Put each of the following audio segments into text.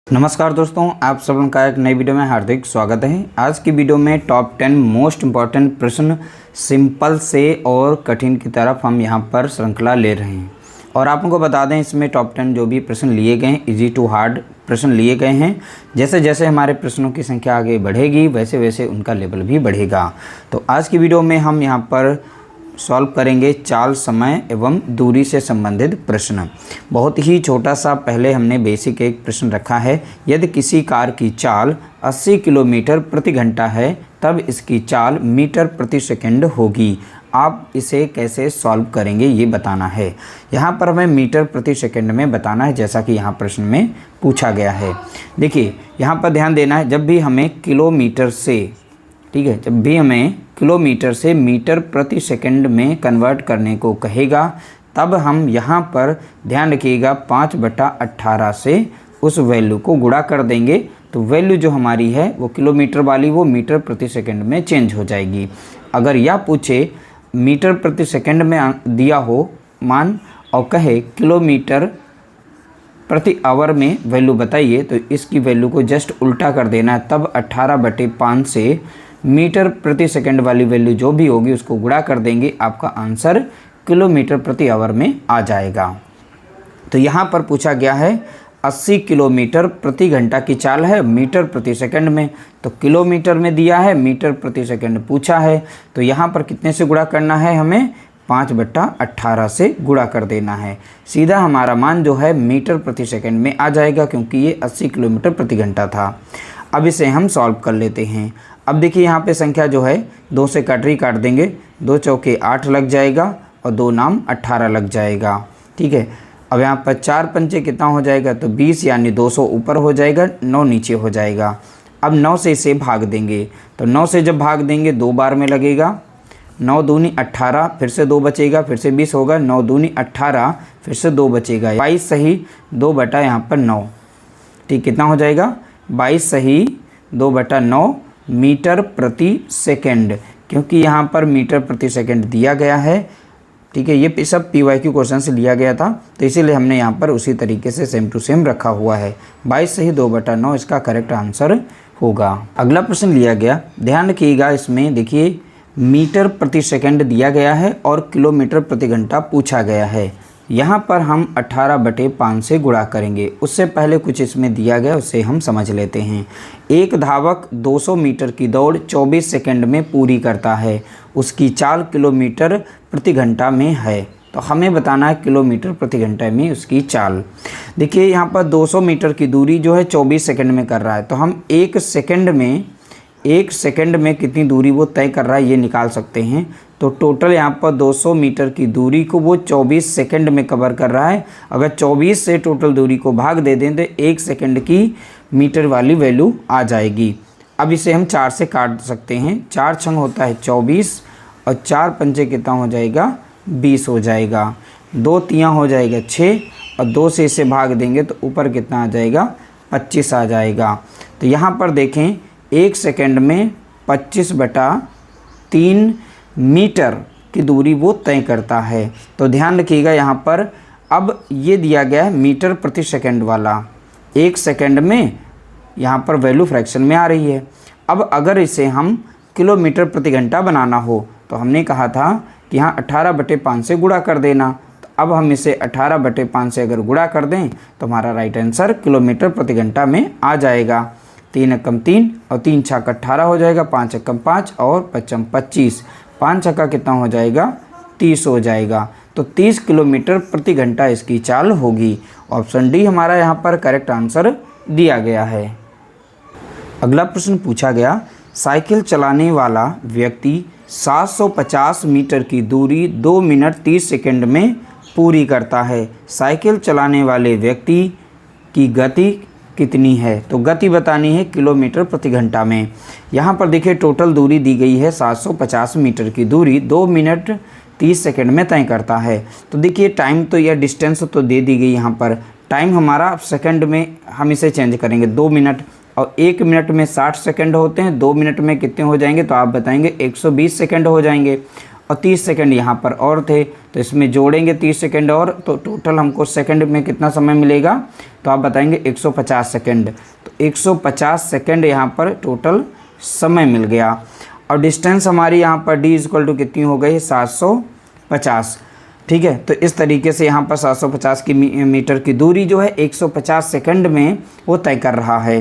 नमस्कार दोस्तों, आप सब लोगों का एक नई वीडियो में हार्दिक स्वागत है। आज की वीडियो में टॉप 10 मोस्ट इम्पॉर्टेंट प्रश्न सिंपल से और कठिन की तरफ हम यहां पर श्रृंखला ले रहे हैं। और आपको बता दें, इसमें टॉप 10 जो भी प्रश्न लिए गए हैं, इजी टू हार्ड प्रश्न लिए गए हैं। जैसे जैसे हमारे प्रश्नों की संख्या आगे बढ़ेगी वैसे वैसे उनका लेवल भी बढ़ेगा। तो आज की वीडियो में हम यहाँ पर सॉल्व करेंगे चाल, समय एवं दूरी से संबंधित प्रश्न। बहुत ही छोटा सा पहले हमने बेसिक एक प्रश्न रखा है। यदि किसी कार की चाल 80 किलोमीटर प्रति घंटा है तब इसकी चाल मीटर प्रति सेकंड होगी। आप इसे कैसे सॉल्व करेंगे ये बताना है। यहाँ पर हमें मीटर प्रति सेकंड में बताना है, जैसा कि यहाँ प्रश्न में पूछा गया है। देखिए यहाँ पर ध्यान देना है, जब भी हमें किलोमीटर से, ठीक है, जब भी हमें किलोमीटर से मीटर प्रति सेकंड में कन्वर्ट करने को कहेगा तब हम यहाँ पर ध्यान रखिएगा 5/18 से उस वैल्यू को गुणा कर देंगे। तो वैल्यू जो हमारी है वो किलोमीटर वाली वो मीटर प्रति सेकंड में चेंज हो जाएगी। अगर यह पूछे मीटर प्रति सेकंड में दिया हो मान और कहे किलोमीटर प्रति आवर में वैल्यू बताइए, तो इसकी वैल्यू को जस्ट उल्टा कर देना है। तब 18/5 से मीटर प्रति सेकंड वाली वैल्यू जो भी होगी उसको गुणा कर देंगे, आपका आंसर किलोमीटर प्रति आवर में आ जाएगा। तो यहाँ पर पूछा गया है 80 किलोमीटर प्रति घंटा की चाल है मीटर प्रति सेकंड में, तो किलोमीटर में दिया है, मीटर प्रति सेकंड पूछा है। तो यहाँ पर कितने से गुणा करना है, हमें 5/18 से गुणा कर देना है। सीधा हमारा मान जो है मीटर प्रति सेकंड में आ जाएगा, क्योंकि ये 80 किलोमीटर प्रति घंटा था। अब इसे हम सॉल्व कर लेते हैं। अब देखिए यहाँ पे संख्या जो है 2 से कटरी काट देंगे, 2 चौके 8 लग जाएगा और 2 नाम 18 लग जाएगा। ठीक है, अब यहाँ पर 4 पंचे कितना हो जाएगा, तो 20 यानी 200 ऊपर हो जाएगा, 9 नीचे हो जाएगा। अब 9 से इसे भाग देंगे, तो 9 से जब भाग देंगे 2 बार में लगेगा। 9 दूनी 18, फिर से 2 बचेगा, फिर से 20 होगा। 9 दूनी 18, फिर से 2 बचेगा, 22 सही 2/, यहाँ पर 9। ठीक, कितना हो जाएगा 22 सही 2/9 मीटर प्रति सेकंड, क्योंकि यहाँ पर मीटर प्रति सेकंड दिया गया है। ठीक है, ये सब PYQ क्वेश्चन से लिया गया था, तो इसीलिए हमने यहाँ पर उसी तरीके से सेम टू सेम रखा हुआ है। 22 सही 2/9 इसका करेक्ट आंसर होगा। अगला प्रश्न लिया गया, ध्यान रखिएगा, इसमें देखिए मीटर प्रति सेकंड दिया गया है और किलोमीटर प्रति घंटा पूछा गया है। यहाँ पर हम 18/5 से गुणा करेंगे। उससे पहले कुछ इसमें दिया गया उसे हम समझ लेते हैं। एक धावक 200 मीटर की दौड़ 24 सेकंड में पूरी करता है, उसकी चाल किलोमीटर प्रति घंटा में है। तो हमें बताना है किलोमीटर प्रति घंटा में उसकी चाल। देखिए यहाँ पर 200 मीटर की दूरी जो है 24 सेकंड में कर रहा है, तो हम एक सेकंड में कितनी दूरी वो तय कर रहा है ये निकाल सकते हैं। तो टोटल यहाँ पर 200 मीटर की दूरी को वो 24 सेकंड में कवर कर रहा है। अगर 24 से टोटल दूरी को भाग दे दें तो 1 सेकंड की मीटर वाली वैल्यू आ जाएगी। अब इसे हम 4 से काट सकते हैं। 4 छंग होता है 24 और 4 पंचे कितना हो जाएगा 20 हो जाएगा। 2 तियाँ हो जाएगा 6 और 2 से इसे भाग देंगे तो ऊपर कितना आ जाएगा 25 आ जाएगा। तो यहाँ पर देखें 1 सेकंड में 25/3 मीटर की दूरी वो तय करता है। तो ध्यान रखिएगा यहाँ पर, अब ये दिया गया है मीटर प्रति सेकंड वाला, 1 सेकंड में यहाँ पर वैल्यू फ्रैक्शन में आ रही है। अब अगर इसे हम किलोमीटर प्रति घंटा बनाना हो तो हमने कहा था कि यहाँ 18/5 से गुणा कर देना। तो अब हम इसे 18/5 से अगर गुणा कर दें तो हमारा राइट आंसर किलोमीटर प्रति घंटा में आ जाएगा। 3 एकम 3 और 3 छक्का 18 हो जाएगा, 5 एकम 5 और 5 25, 5 छक्का कितना हो जाएगा 30 हो जाएगा। तो 30 किलोमीटर प्रति घंटा इसकी चाल होगी। ऑप्शन डी हमारा यहाँ पर करेक्ट आंसर दिया गया है। अगला प्रश्न पूछा गया, साइकिल चलाने वाला व्यक्ति 750 मीटर की दूरी 2 मिनट 30 सेकंड में पूरी करता है। साइकिल चलाने वाले व्यक्ति की गति कितनी है? तो गति बतानी है किलोमीटर प्रति घंटा में। यहाँ पर देखिए टोटल दूरी दी गई है 750 मीटर की दूरी 2 मिनट 30 सेकंड में तय करता है। तो देखिए टाइम तो या डिस्टेंस तो दे दी गई, यहाँ पर टाइम हमारा सेकंड में हम इसे चेंज करेंगे 2 मिनट, और 1 मिनट में 60 सेकंड होते हैं, 2 मिनट में कितने हो जाएंगे तो आप बताएंगे 120 सेकंड हो जाएंगे। और 30 सेकंड यहाँ पर और थे, तो इसमें जोड़ेंगे 30 सेकंड और, तो टोटल हमको सेकंड में कितना समय मिलेगा, तो आप बताएंगे 150 सेकंड। तो 150 सेकंड यहाँ पर टोटल समय मिल गया। और डिस्टेंस हमारी यहाँ पर d इक्वल टू कितनी हो गई, 750। ठीक है, तो इस तरीके से यहाँ पर 750 की मीटर की दूरी जो है 150 सेकंड में वो तय कर रहा है।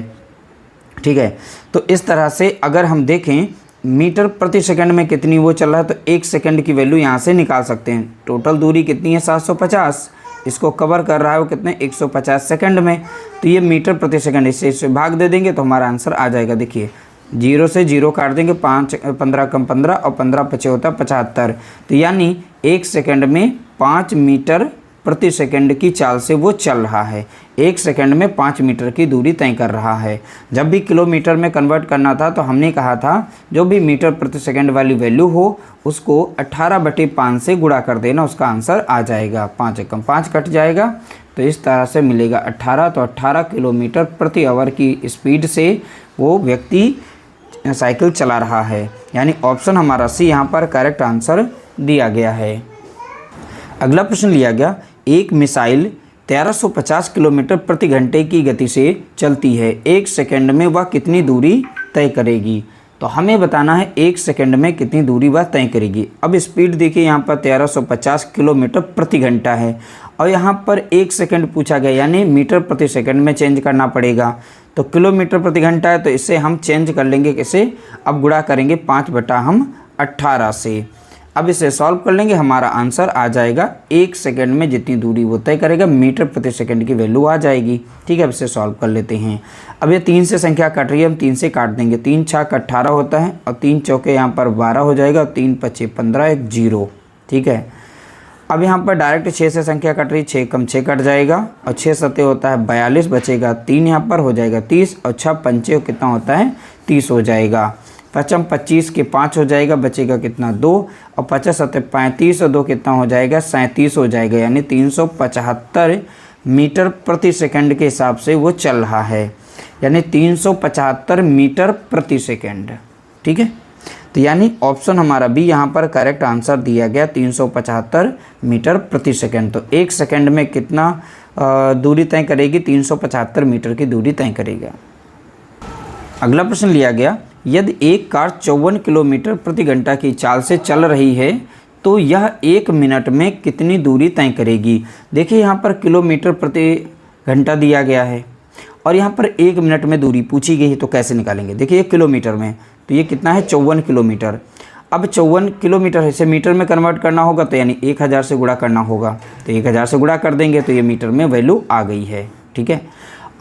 ठीक है, तो इस तरह से अगर हम देखें मीटर प्रति सेकंड में कितनी वो चल रहा है, तो 1 सेकंड की वैल्यू यहाँ से निकाल सकते हैं। टोटल दूरी कितनी है, 750, इसको कवर कर रहा है वो कितने, 150 सेकंड में। तो ये मीटर प्रति सेकंड, इससे भाग दे देंगे तो हमारा आंसर आ जाएगा। देखिए 0 से 0 काट देंगे, 15 कम 15 और 15 पचे होता है 75। तो यानी 1 सेकंड में 5 मीटर प्रति सेकंड की चाल से वो चल रहा है। 1 सेकंड में 5 मीटर की दूरी तय कर रहा है। जब भी किलोमीटर में कन्वर्ट करना था तो हमने कहा था जो भी मीटर प्रति सेकंड वाली वैल्यू हो उसको 18/5 से गुणा कर देना, उसका आंसर आ जाएगा। 5 एकम 5 कट जाएगा, तो इस तरह से मिलेगा 18। तो 18 किलोमीटर प्रति आवर की स्पीड से वो व्यक्ति साइकिल चला रहा है। यानी ऑप्शन हमारा सी यहाँ पर करेक्ट आंसर दिया गया है। अगला प्रश्न लिया गया, एक मिसाइल 1350 किलोमीटर प्रति घंटे की गति से चलती है, 1 सेकंड में वह कितनी दूरी तय करेगी। तो हमें बताना है 1 सेकंड में कितनी दूरी वह तय करेगी। अब स्पीड देखिए यहाँ पर 1350 किलोमीटर प्रति घंटा है और यहाँ पर 1 सेकंड पूछा गया, यानी मीटर प्रति सेकंड में चेंज करना पड़ेगा। तो किलोमीटर प्रति घंटा है तो इससे हम चेंज कर लेंगे कैसे, अब गुणा करेंगे 5/18 से। अब इसे सॉल्व कर लेंगे, हमारा आंसर आ जाएगा 1 सेकंड में जितनी दूरी वो तय करेगा मीटर प्रति सेकंड की वैल्यू आ जाएगी। ठीक है, अब इसे सॉल्व कर लेते हैं। अब ये 3 से संख्या कट रही है, हम 3 से काट देंगे। 3 छक 18 होता है और 3 चौके यहाँ पर 12 हो जाएगा और 3 पचे 15, 1 0। ठीक है, अब यहाँ पर डायरेक्ट 6 से संख्या कट रही, 6 कम 6 कट जाएगा और 6 सते होता है 42, बचेगा 3, यहाँ पर हो जाएगा 30 और 6 पंचे कितना होता है 30 हो जाएगा। 5 25 के 5 हो जाएगा, बचेगा कितना 2 और 50 सते 35 और 2 कितना हो जाएगा 37 हो जाएगा। यानी 375 मीटर प्रति सेकंड के हिसाब से वो चल रहा है, यानी 375 मीटर प्रति सेकंड। ठीक है, तो यानी ऑप्शन हमारा भी यहाँ पर करेक्ट आंसर दिया गया, 375 मीटर प्रति सेकंड। तो 1 सेकंड में कितना दूरी तय करेगी, 375 मीटर की दूरी तय करेगा। अगला प्रश्न लिया गया, यदि एक कार 54 किलोमीटर प्रति घंटा की चाल से चल रही है तो यह 1 मिनट में कितनी दूरी तय करेगी। देखिए यहाँ पर किलोमीटर प्रति घंटा दिया गया है और यहाँ पर 1 मिनट में दूरी पूछी गई है, तो कैसे निकालेंगे। देखिए किलोमीटर में तो ये कितना है 54 किलोमीटर। अब 54 किलोमीटर इसे मीटर में कन्वर्ट करना होगा, तो यानी 1000 से गुणा करना होगा, तो 1000 से गुणा कर देंगे तो ये मीटर में वैल्यू आ गई है। ठीक है,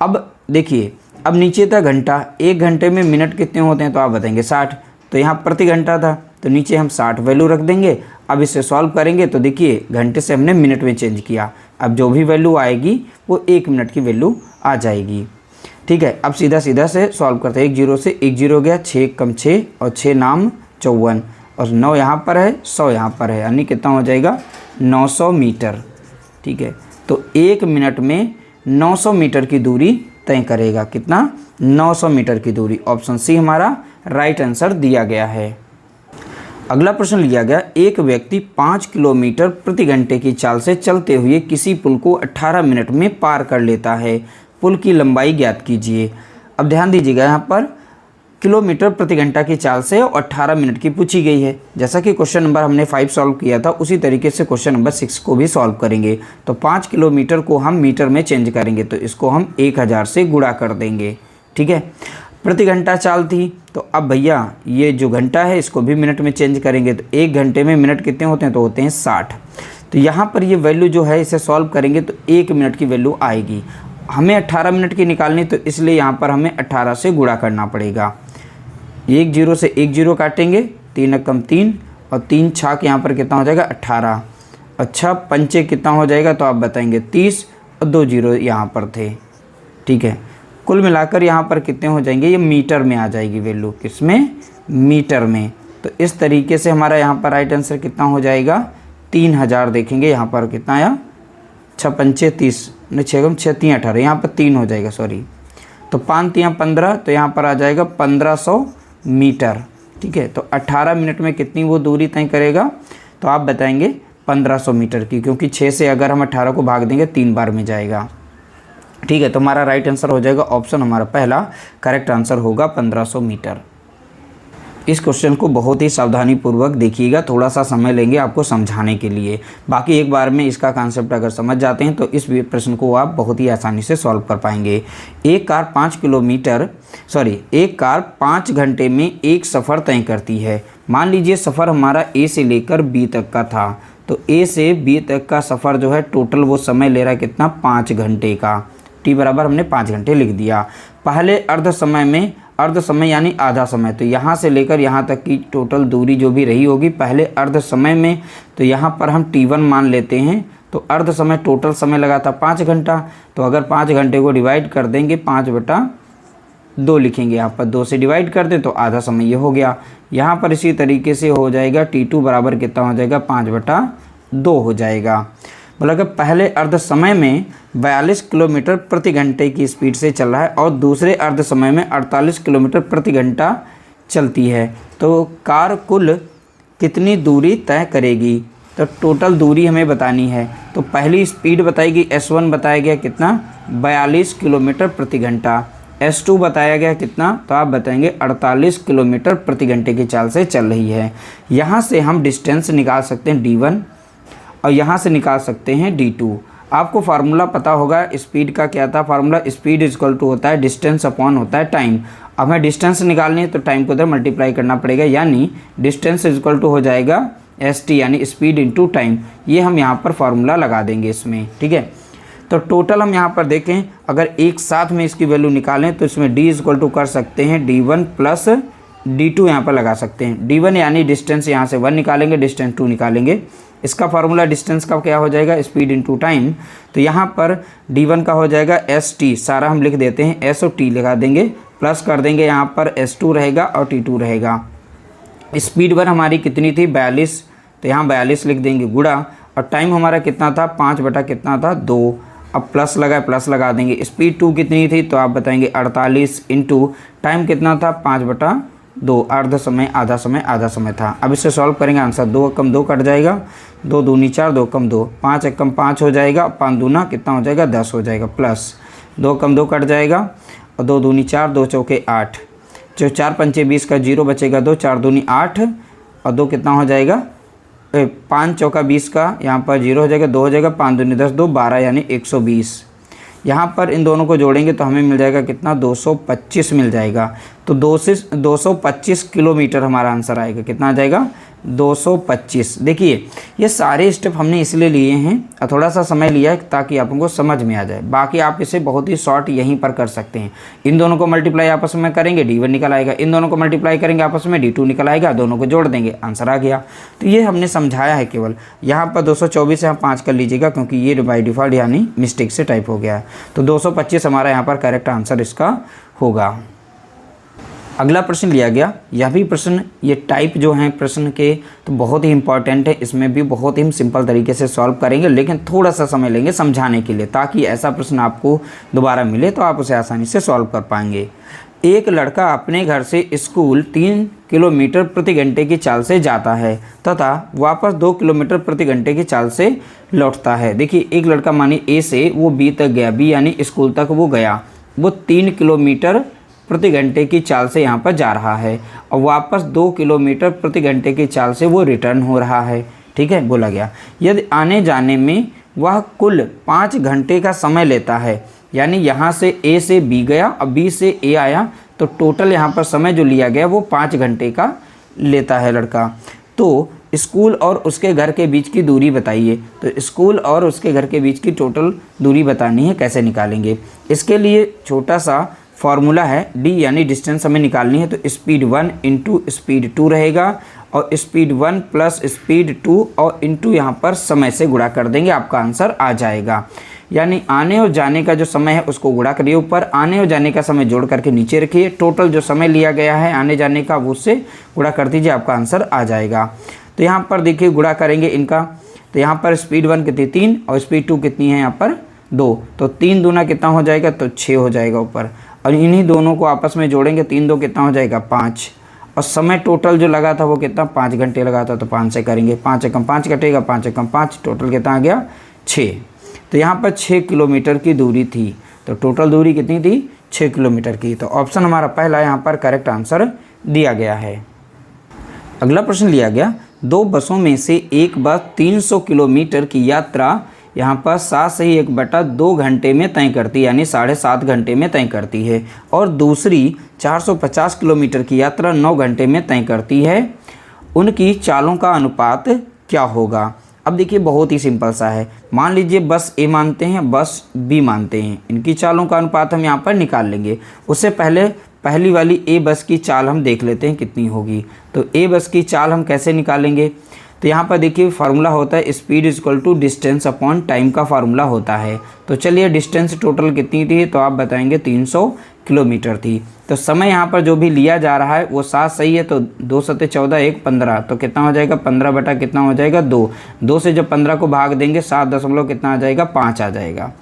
अब देखिए अब नीचे था घंटा, 1 घंटे में मिनट कितने होते हैं, तो आप बताएंगे 60। तो यहाँ प्रति घंटा था तो नीचे हम 60 वैल्यू रख देंगे। अब इसे सॉल्व करेंगे तो देखिए घंटे से हमने मिनट में चेंज किया, अब जो भी वैल्यू आएगी वो 1 मिनट की वैल्यू आ जाएगी। ठीक है, अब सीधा सीधा से सॉल्व करते हैं। 1 0 से 1 0 गया, 6 कम 6 और 6 नाम 54 और 9 यहाँ पर है, 100 यहाँ पर है, यानी कितना हो जाएगा 900 मीटर। ठीक है, तो 1 मिनट में 900 मीटर की दूरी तय करेगा। कितना, 900 मीटर की दूरी। ऑप्शन सी हमारा राइट आंसर दिया गया है। अगला प्रश्न लिया गया, एक व्यक्ति 5 किलोमीटर प्रति घंटे की चाल से चलते हुए किसी पुल को 18 मिनट में पार कर लेता है, पुल की लंबाई ज्ञात कीजिए। अब ध्यान दीजिएगा, यहाँ पर किलोमीटर प्रति घंटा की चाल से 18 मिनट की पूछी गई है। जैसा कि क्वेश्चन नंबर हमने 5 सॉल्व किया था उसी तरीके से क्वेश्चन नंबर 6 को भी सॉल्व करेंगे। तो 5 किलोमीटर को हम मीटर में चेंज करेंगे, तो इसको हम 1000 से गुणा कर देंगे। ठीक है, प्रति घंटा चाल थी, तो अब भैया ये जो घंटा है इसको भी मिनट में चेंज करेंगे, तो 1 घंटे में मिनट कितने होते हैं, तो होते हैं 60। तो यहाँ पर ये वैल्यू जो है इसे सॉल्व करेंगे तो 1 मिनट की वैल्यू आएगी। हमें 18 मिनट की निकालनी, तो इसलिए यहाँ पर हमें 18 से गुणा करना पड़ेगा। 1 0 से 1 0 काटेंगे, 3 कम 3 और 3 छाक यहाँ पर कितना हो जाएगा 18। अच्छा, पंचे कितना हो जाएगा, तो आप बताएंगे 30 और 2 0 यहाँ पर थे। ठीक है, कुल मिलाकर यहाँ पर कितने हो जाएंगे, ये मीटर में आ जाएगी वैल्यू, किसमें, मीटर में। तो इस तरीके से हमारा यहाँ पर राइट आंसर कितना हो जाएगा 3000। देखेंगे यहाँ पर कितना आया, 6 पंचे 30, 6 6 3 18, यहाँ पर 3 हो जाएगा, सॉरी। तो 5 3 15, तो यहाँ पर आ जाएगा 1500 मीटर। ठीक है। तो 18 मिनट में कितनी वो दूरी तय करेगा, तो आप बताएंगे 1500 मीटर की, क्योंकि 6 से अगर हम 18 को भाग देंगे 3 बार में जाएगा, ठीक है। तो हमारा राइट आंसर हो जाएगा ऑप्शन हमारा पहला करेक्ट आंसर होगा 1500 मीटर। इस क्वेश्चन को बहुत ही सावधानी पूर्वक देखिएगा, थोड़ा सा समय लेंगे आपको समझाने के लिए। बाकी एक बार में इसका कॉन्सेप्ट अगर समझ जाते हैं तो इस प्रश्न को आप बहुत ही आसानी से सॉल्व कर पाएंगे। एक कार 5 घंटे में एक सफ़र तय करती है। मान लीजिए सफ़र हमारा ए से लेकर बी तक का था, तो ए से बी तक का सफ़र जो है टोटल वो समय ले रहा है कितना, 5 घंटे का। टी बराबर हमने 5 घंटे लिख दिया। पहले अर्ध समय यानी आधा समय, तो यहाँ से लेकर यहाँ तक की टोटल दूरी जो भी रही होगी पहले अर्ध समय में, तो यहाँ पर हम T1 मान लेते हैं। तो अर्ध समय टोटल समय लगा था 5 घंटा, तो अगर 5 घंटे को डिवाइड कर देंगे 5/2 लिखेंगे, यहाँ पर 2 से डिवाइड कर दें तो आधा समय ये हो गया। यहाँ पर इसी तरीके से हो जाएगा T2 बराबर कितना हो जाएगा, 5/2 हो जाएगा। मतलब कि पहले अर्ध समय में 42 किलोमीटर प्रति घंटे की स्पीड से चल रहा है और दूसरे अर्ध समय में 48 किलोमीटर प्रति घंटा चलती है। तो कार कुल कितनी दूरी तय करेगी, तो टोटल दूरी हमें बतानी है। तो पहली स्पीड बताएगी S1 बताया गया कितना, 42 किलोमीटर प्रति घंटा। S2 बताया गया कितना, तो आप बताएंगे 48 किलोमीटर प्रति घंटे की चाल से चल रही है। यहाँ से हम डिस्टेंस निकाल सकते हैं D1 और यहाँ से निकाल सकते हैं D2। आपको फार्मूला पता होगा स्पीड का, क्या था फार्मूला, स्पीड इक्वल टू होता है डिस्टेंस अपॉन होता है टाइम। अब हमें डिस्टेंस निकालनी है तो टाइम को उधर मल्टीप्लाई करना पड़ेगा, यानी डिस्टेंस इक्वल टू हो जाएगा ST यानी स्पीड इंटू टाइम। ये हम यहाँ पर फार्मूला लगा देंगे इसमें, ठीक है। तो टोटल हम यहाँ पर देखें, अगर एक साथ में इसकी वैल्यू निकालें तो इसमें D इक्वल टू कर सकते हैं D1 प्लस D2 यहाँ पर लगा सकते हैं। D1 यानी डिस्टेंस यहाँ से 1 निकालेंगे, डिस्टेंस 2 निकालेंगे। इसका फार्मूला डिस्टेंस का क्या हो जाएगा, स्पीड इनटू टाइम। तो यहाँ पर D1 का हो जाएगा ST, सारा हम लिख देते हैं, S और T लगा देंगे, प्लस कर देंगे यहाँ पर S2 रहेगा और T2 रहेगा। स्पीड 1 हमारी कितनी थी, 42, तो यहाँ 42 लिख देंगे गुणा, और टाइम हमारा कितना था, 5/2। अब प्लस लगा देंगे। स्पीड 2 कितनी थी, तो आप बताएंगे 48 इंटू टाइम कितना था, 5/2। अर्ध समय आधा समय था। अब इसे सॉल्व करेंगे, आंसर 2 कम 2 कट जाएगा, 2 दूनी 4, 2 कम 2, 5 कम 5 हो जाएगा, 5 दूना कितना हो जाएगा, 10 हो जाएगा, प्लस 2 कम 2 कट जाएगा और 2 दूनी 4, 2 चौके 8, जो 4 पंचे 20 का 0 बचेगा 2, 4 दूनी 8 और 2 कितना हो जाएगा, 5 चौका 20 का यहाँ पर 0 हो जाएगा, 2 हो जाएगा, 5 दूनी 10, 2 12 यानी 120। यहाँ पर इन दोनों को जोड़ेंगे तो हमें मिल जाएगा कितना, 225 मिल जाएगा। तो 225 किलोमीटर हमारा आंसर आएगा, कितना आ जाएगा, 225। देखिए ये सारे स्टेप हमने इसलिए लिए हैं और थोड़ा सा समय लिया है ताकि आपको समझ में आ जाए। बाकी आप इसे बहुत ही शॉर्ट यहीं पर कर सकते हैं। इन दोनों को मल्टीप्लाई आपस में करेंगे, D1 निकल आएगा, इन दोनों को मल्टीप्लाई करेंगे आपस में, D2 निकल आएगा, दोनों को जोड़ देंगे, आंसर आ गया। तो ये हमने समझाया है केवल। यहाँ पर 224 यहाँ 5 कर लीजिएगा क्योंकि ये बाई डिफ़ॉल्ट यानी मिस्टेक से टाइप हो गया है। तो 225 हमारा यहाँ पर करेक्ट आंसर इसका होगा। अगला प्रश्न लिया गया, यह भी प्रश्न, ये टाइप जो हैं प्रश्न के तो बहुत ही इंपॉर्टेंट है। इसमें भी बहुत ही सिंपल तरीके से सॉल्व करेंगे, लेकिन थोड़ा सा समय लेंगे समझाने के लिए, ताकि ऐसा प्रश्न आपको दोबारा मिले तो आप उसे आसानी से सॉल्व कर पाएंगे। एक लड़का अपने घर से स्कूल 3 किलोमीटर प्रति घंटे की चाल से जाता है तथा वापस 2 किलोमीटर प्रति घंटे की चाल से लौटता है। देखिए एक लड़का मानी ए से वो बी तक गया, बी यानी स्कूल तक वो गया, वो 3 किलोमीटर प्रति घंटे की चाल से यहाँ पर जा रहा है और वापस 2 किलोमीटर प्रति घंटे की चाल से वो रिटर्न हो रहा है, ठीक है। बोला गया यदि आने जाने में वह कुल 5 घंटे का समय लेता है, यानी यहाँ से ए से बी गया और बी से ए आया, तो टोटल यहाँ पर समय जो लिया गया वो 5 घंटे का लेता है लड़का। तो स्कूल और उसके घर के बीच की दूरी बताइए। तो स्कूल और उसके घर के बीच की टोटल दूरी बतानी है, कैसे निकालेंगे। इसके लिए छोटा सा फॉर्मूला है, D यानी डिस्टेंस हमें निकालनी है, तो स्पीड 1 इंटू स्पीड 2 रहेगा और स्पीड 1 प्लस स्पीड 2 और इंटू यहाँ पर समय से गुणा कर देंगे, आपका आंसर आ जाएगा। यानी आने और जाने का जो समय है उसको गुणा करिए ऊपर, आने और जाने का समय जोड़ करके नीचे रखिए, टोटल जो समय लिया गया है आने जाने का वो उससे गुणा कर दीजिए, आपका आंसर आ जाएगा। तो यहाँ पर देखिए गुणा करेंगे इनका, तो यहाँ पर स्पीड 1 कितनी 3 और स्पीड 2 कितनी है यहाँ पर 2, तो 3 दूना कितना हो जाएगा, तो 6 हो जाएगा ऊपर, और इन्हीं दोनों को आपस में जोड़ेंगे, 3 2 कितना हो जाएगा 5, और समय टोटल जो लगा था वो कितना 5 घंटे लगा था, तो 5 से करेंगे, 5 एकम 5 कटेगा, 5 एकम 5, टोटल कितना आ गया 6। तो यहाँ पर 6 किलोमीटर की दूरी थी, तो टोटल दूरी कितनी थी 6 किलोमीटर की। तो ऑप्शन हमारा पहला यहाँ पर करेक्ट आंसर दिया गया है। अगला प्रश्न लिया गया, 2 बसों में से एक बस 300 किलोमीटर की यात्रा यहाँ पर 7 से ही 1/2 घंटे में तय करती है, यानी 7.5 घंटे में तय करती है, और दूसरी 450 किलोमीटर की यात्रा 9 घंटे में तय करती है। उनकी चालों का अनुपात क्या होगा? अब देखिए बहुत ही सिंपल सा है। मान लीजिए बस ए मानते हैं, बस बी मानते हैं, इनकी चालों का अनुपात हम यहाँ पर निकाल लेंगे। उससे पहले पहली वाली ए बस की चाल हम देख लेते हैं कितनी होगी। तो ए बस की चाल हम कैसे निकालेंगे? तो यहाँ पर देखिए फार्मूला होता है speed equal to distance upon time का फार्मूला होता है। तो चलिए डिस्टेंस टोटल कितनी थी, तो आप बताएंगे 300 किलोमीटर थी। तो समय यहाँ पर जो भी लिया जा रहा है वो 7 सही है, तो 2 सत्ते 14, 1 15, तो कितना हो जाएगा 15 बटा कितना हो जाएगा 2। 2 से जब 15 को भाग देंगे 7 दशमलव कितना आ जाएगा 5 आ जाएगा।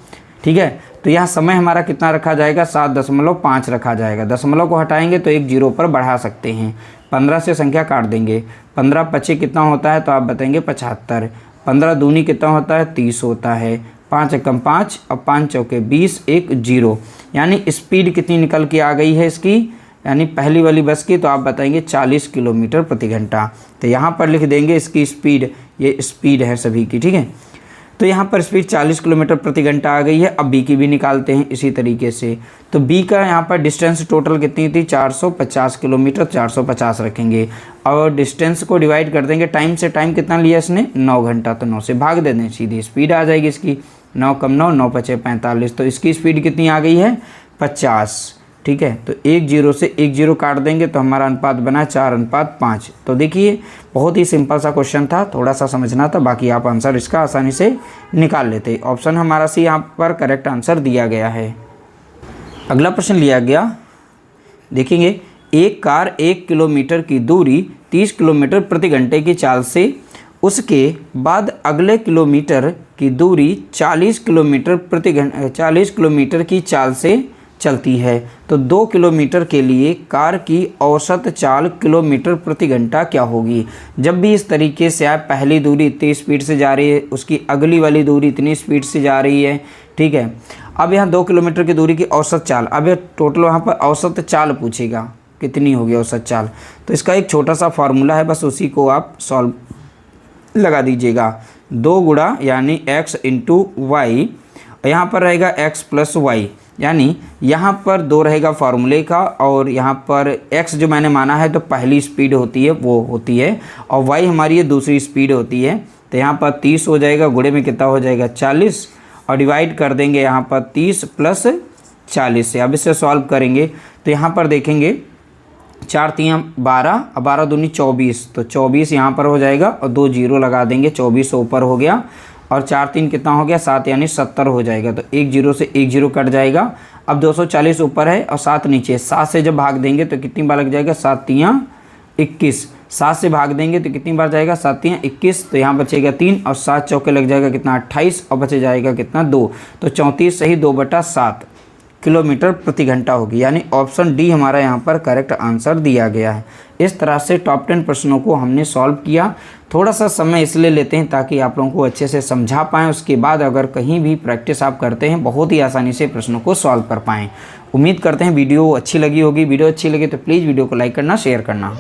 ठीक है, तो यहाँ समय हमारा कितना रखा जाएगा 7.5 रखा जाएगा। दशमलव को हटाएंगे तो एक जीरो पर बढ़ा सकते हैं। 15 से संख्या काट देंगे, 15 पचे कितना होता है, तो आप बताएंगे 75। 15 दूनी कितना होता है 30 होता है। 5 एकम 5 और 5 चौके 20, 1 0, यानी स्पीड कितनी निकल के आ गई है इसकी, यानी पहली वाली बस की, तो आप बताएंगे 40 किलोमीटर प्रति घंटा। तो यहाँ पर लिख देंगे इसकी स्पीड, ये स्पीड है सभी की। ठीक है, तो यहाँ पर स्पीड 40 किलोमीटर प्रति घंटा आ गई है। अब बी की भी निकालते हैं इसी तरीके से। तो बी का यहाँ पर डिस्टेंस टोटल कितनी थी 450 किलोमीटर, 450 रखेंगे और डिस्टेंस को डिवाइड कर देंगे टाइम से। टाइम कितना लिया इसने 9 घंटा, तो 9 से भाग दे दें, सीधी स्पीड आ जाएगी इसकी। 9 कम 9, 9 पचे 45, तो इसकी स्पीड कितनी आ गई है 50। ठीक है, तो 1 0 से 1 0 काट देंगे तो हमारा अनुपात बना 4:5। तो देखिए बहुत ही सिंपल सा क्वेश्चन था, थोड़ा सा समझना था, बाकी आप आंसर इसका आसानी से निकाल लेते। ऑप्शन हमारा सी यहाँ पर करेक्ट आंसर दिया गया है। अगला प्रश्न लिया गया, देखेंगे एक कार 1 किलोमीटर की दूरी 30 किलोमीटर प्रति घंटे की चाल से, उसके बाद अगले किलोमीटर की दूरी 40 किलोमीटर की चाल से चलती है। तो 2 किलोमीटर के लिए कार की औसत चाल किलोमीटर प्रति घंटा क्या होगी? जब भी इस तरीके से आप पहली दूरी इतनी स्पीड से जा रही है, उसकी अगली वाली दूरी इतनी स्पीड से जा रही है। ठीक है, अब यहाँ 2 किलोमीटर की दूरी की औसत चाल, अब ये टोटल वहाँ पर औसत चाल पूछेगा कितनी होगी औसत चाल। तो इसका एक छोटा सा फार्मूला है, बस उसी को आप सॉल्व लगा दीजिएगा। 2 गुणा यानी x इंटू वाई, यहाँ पर रहेगा x प्लस वाई, यानी यहाँ पर 2 रहेगा फार्मूले का, और यहाँ पर x जो मैंने माना है तो पहली स्पीड होती है वो होती है, और y हमारी ये दूसरी स्पीड होती है। तो यहाँ पर 30 हो जाएगा, गुणे में कितना हो जाएगा 40, और डिवाइड कर देंगे यहाँ पर 30 प्लस 40 से। अब इसे सॉल्व करेंगे तो यहाँ पर देखेंगे 4 3 12 और 12 दूनी 24, तो 24 यहाँ पर हो जाएगा और 2 0 लगा देंगे, 24 ऊपर हो गया, और 4 3 कितना हो गया 7, यानी 70 हो जाएगा। तो 1 0 से 1 0 कट जाएगा। अब 240 ऊपर है और 7 नीचे, 7 से जब भाग देंगे तो कितनी बार लग जाएगा 7 3 21, 7 से भाग देंगे तो कितनी बार जाएगा 7 3 21, तो यहाँ बचेगा 3 और 7 चौके लग जाएगा कितना 28, और बचे जाएगा कितना 2, तो 34 सही 2/7 किलोमीटर प्रति घंटा होगी, यानी ऑप्शन डी हमारा यहाँ पर करेक्ट आंसर दिया गया है। इस तरह से टॉप 10 प्रश्नों को हमने सॉल्व किया। थोड़ा सा समय इसलिए लेते हैं ताकि आप लोगों को अच्छे से समझा पाएँ, उसके बाद अगर कहीं भी प्रैक्टिस आप करते हैं बहुत ही आसानी से प्रश्नों को सॉल्व कर पाएँ। उम्मीद करते हैं वीडियो अच्छी लगी होगी। वीडियो अच्छी लगे तो प्लीज़ वीडियो को लाइक करना, शेयर करना।